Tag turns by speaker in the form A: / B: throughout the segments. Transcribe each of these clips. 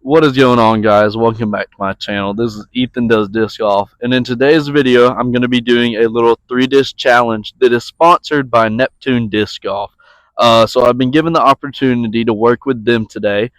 A: What is going on, guys? Welcome back to my channel. This is Ethan Does Disc Golf, and in today's video I'm going to be doing a little 3-disc challenge that is sponsored by Neptune Disc Golf. So I've been given the opportunity to work with them today.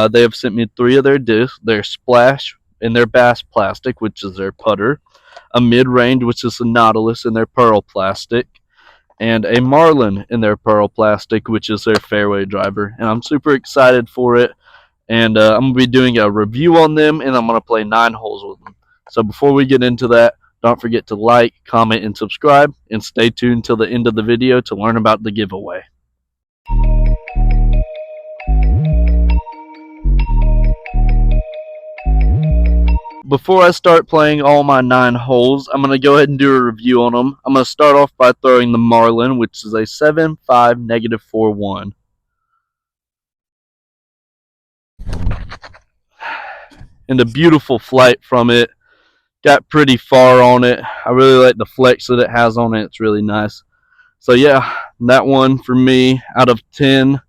A: They have sent me 3 of their discs: their Splash in their Bass Plastic, which is their putter, a Mid-Range, which is a Nautilus in their Pearl Plastic, and a Marlin in their Pearl Plastic, which is their fairway driver. And I'm super excited for it. And I'm going to be doing a review on them, and I'm going to play 9 holes with them. So before we get into that, don't forget to like, comment, and subscribe, and stay tuned till the end of the video to learn about the giveaway. Before I start playing all my 9 holes, I'm going to go ahead and do a review on them. I'm going to start off by throwing the Marlin, which is a 7.5 -4-1. And a beautiful flight from it. Got pretty far on it. I really like the flex that it has on it. It's really nice. So yeah, that one for me, out of 10,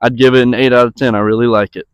A: I'd give it an 8 out of 10. I really like it.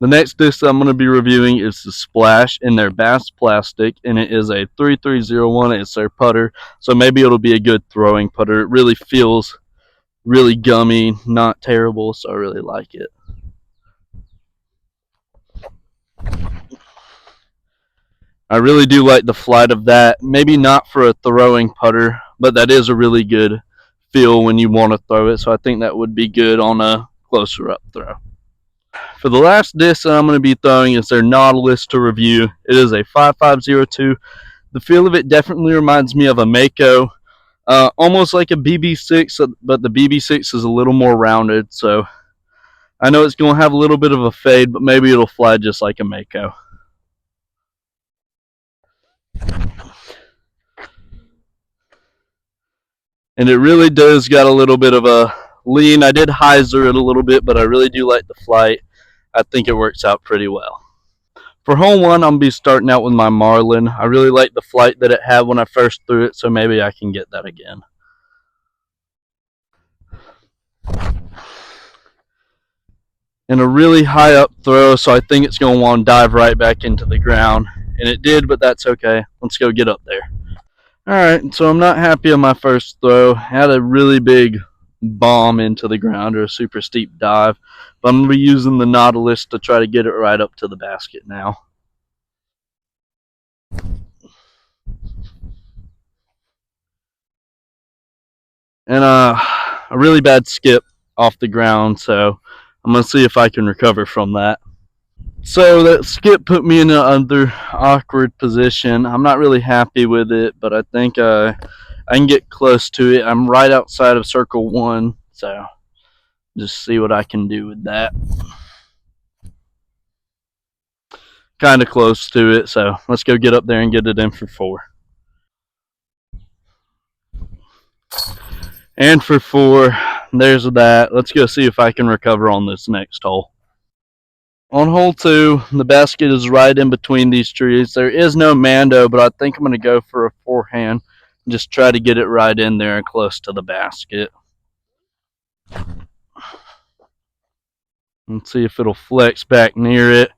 A: The next disc I'm going to be reviewing is the Splash in their Bass Plastic, and it is a 3301. It's their putter, so maybe it'll be a good throwing putter. It really feels really gummy, not terrible, so I really like it. I really do like the flight of that. Maybe not for a throwing putter, but that is a really good feel when you want to throw it. So I think that would be good on a closer up throw. For the last disc that I'm going to be throwing is their Nautilus to review. It is a 5502. The feel of it definitely reminds me of a Mako. Almost like a BB6, but the BB6 is a little more rounded. So I know it's going to have a little bit of a fade, but maybe it'll fly just like a Mako. And it really does got a little bit of a lean. I did hyzer it a little bit, but I really do like the flight. I think it works out pretty well. For hole 1, I'm going to be starting out with my Marlin. I really like the flight that it had when I first threw it, so maybe I can get that again. And a really high up throw, so I think it's going to want to dive right back into the ground. And it did, but that's okay. Let's go get up there. Alright, so I'm not happy on my first throw. I had a really big bomb into the ground, or a super steep dive. But I'm going to be using the Nautilus to try to get it right up to the basket now. And a really bad skip off the ground, so I'm going to see if I can recover from that. So that skip put me in another awkward position. I'm not really happy with it, but I think I can get close to it. I'm right outside of circle 1, so just see what I can do with that. Kind of close to it, so let's go get up there and get it in for 4. And for 4, there's that. Let's go see if I can recover on this next hole. On hole 2, the basket is right in between these trees. There is no Mando, but I think I'm going to go for a forehand and just try to get it right in there and close to the basket. Let's see if it'll flex back near it.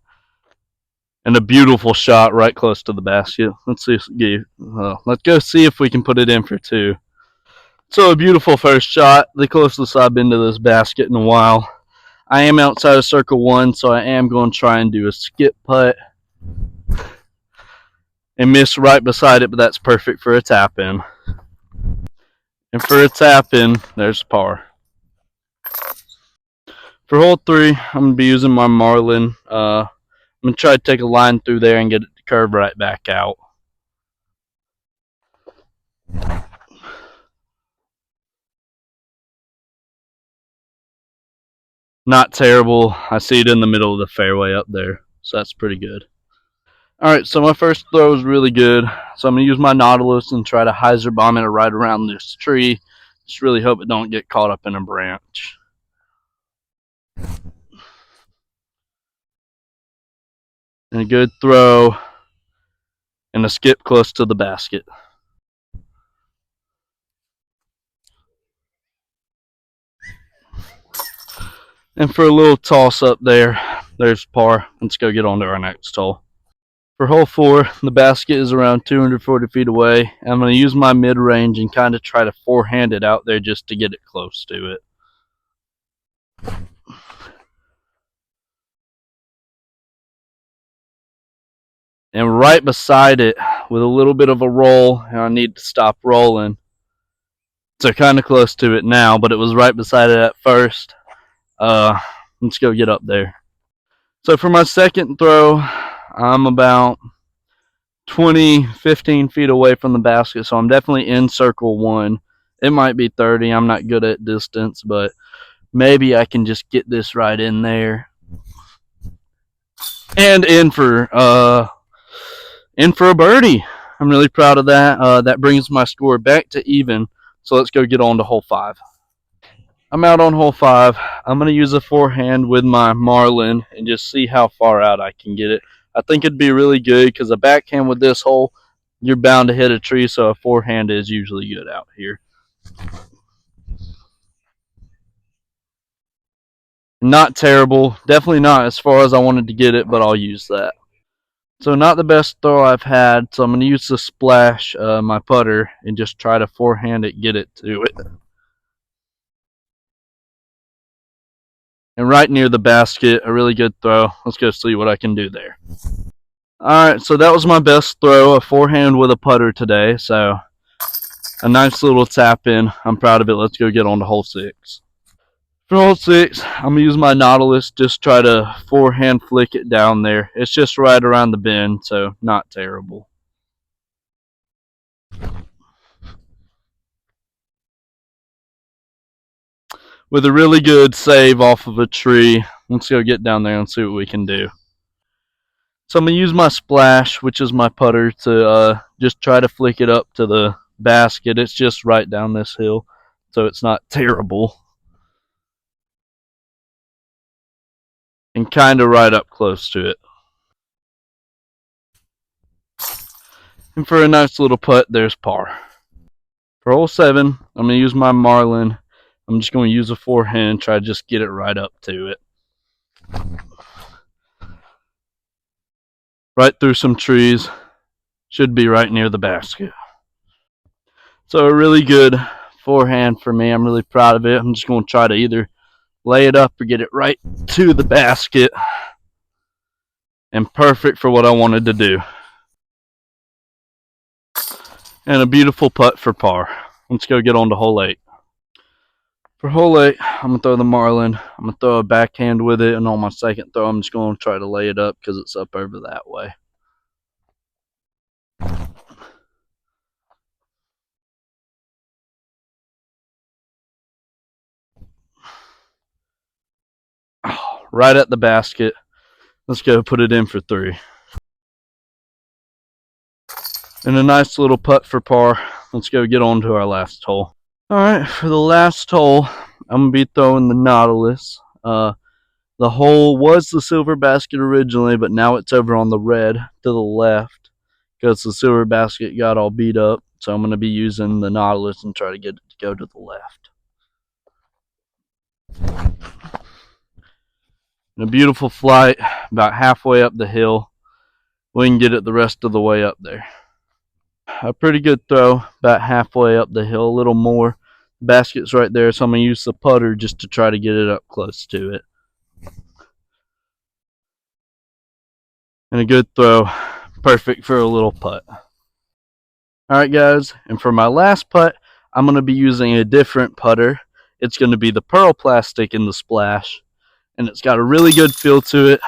A: And a beautiful shot right close to the basket. Let's see. Let's go see if we can put it in for 2. So a beautiful first shot, the closest I've been to this basket in a while. I am outside of circle 1, so I am going to try and do a skip putt. And miss right beside it, but that's perfect for a tap in. And for a tap in, there's par. For hole 3, I'm going to be using my Marlin. I'm going to try to take a line through there and get it to curve right back out. Not terrible. I see it in the middle of the fairway up there, so that's pretty good. Alright, so my first throw was really good. So I'm going to use my Nautilus and try to hyzer bomb it right around this tree. Just really hope it don't get caught up in a branch. And a good throw. And a skip close to the basket. And for a little toss up there, there's par. Let's go get on to our next hole. For hole 4, the basket is around 240 feet away. I'm going to use my mid-range and kind of try to forehand it out there just to get it close to it. And right beside it, with a little bit of a roll, and I need to stop rolling. So kind of close to it now, but it was right beside it at first. Let's go get up there. So for my second throw, I'm about 15 feet away from the basket, so I'm definitely in circle 1. It might be 30. I'm not good at distance, but maybe I can just get this right in there. And in for a birdie. I'm really proud of that. That brings my score back to even. So let's go get on to hole 5. I'm out on hole 5. I'm going to use a forehand with my Marlin and just see how far out I can get it. I think it'd be really good because a backhand with this hole, you're bound to hit a tree, so a forehand is usually good out here. Not terrible. Definitely not as far as I wanted to get it, but I'll use that. So not the best throw I've had, so I'm going to use the splash, my putter, and just try to forehand it, get it to it. And right near the basket, a really good throw. Let's go see what I can do there. Alright, so that was my best throw, a forehand with a putter today. So a nice little tap in. I'm proud of it. Let's go get on to hole 6. For hole 6, I'm going to use my Nautilus, just try to forehand flick it down there. It's just right around the bend, so not terrible. With a really good save off of a tree. Let's go get down there and see what we can do. So I'm going to use my splash, which is my putter, to just try to flick it up to the basket. It's just right down this hill, so it's not terrible. And kind of right up close to it. And for a nice little putt, there's par. For hole 7, I'm going to use my Marlin. I'm just going to use a forehand, try to just get it right up to it. Right through some trees. Should be right near the basket. So a really good forehand for me. I'm really proud of it. I'm just going to try to either lay it up or get it right to the basket. And perfect for what I wanted to do. And a beautiful putt for par. Let's go get on to hole 8. For hole 8, I'm going to throw the Marlin. I'm going to throw a backhand with it, and on my second throw, I'm just going to try to lay it up because it's up over that way. Oh, right at the basket. Let's go put it in for 3. And a nice little putt for par. Let's go get on to our last hole. Alright, for the last hole, I'm going to be throwing the Nautilus. The hole was the silver basket originally, but now it's over on the red to the left because the silver basket got all beat up. So I'm going to be using the Nautilus and try to get it to go to the left. And a beautiful flight, about halfway up the hill. We can get it the rest of the way up there. A pretty good throw, about halfway up the hill, a little more. The basket's right there, so I'm going to use the putter just to try to get it up close to it. And a good throw, perfect for a little putt. Alright guys, and for my last putt, I'm going to be using a different putter. It's going to be the Pearl Plastic in the Splash. And it's got a really good feel to it,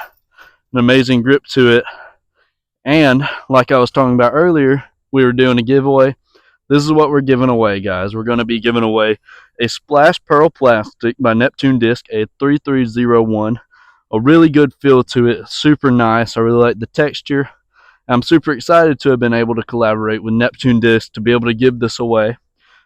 A: an amazing grip to it. And like I was talking about earlier, we were doing a giveaway. This is what we're giving away, guys. We're going to be giving away a Splash Pearl Plastic by Neptune Disc, a 3301. A really good feel to it, super nice. I really like the texture. I'm super excited to have been able to collaborate with Neptune Disc to be able to give this away.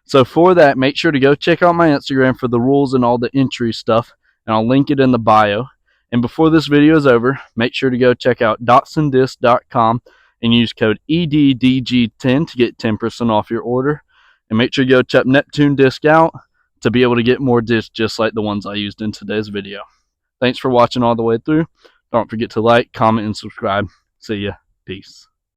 A: So for that, make sure to go check out my Instagram for the rules and all the entry stuff, and I'll link it in the bio. And before this video is over, make sure to go check out dotsondisc.com and use code EDDG10 to get 10% off your order. And make sure you go check Neptune Disc out to be able to get more discs just like the ones I used in today's video. Thanks for watching all the way through. Don't forget to like, comment, and subscribe. See ya. Peace.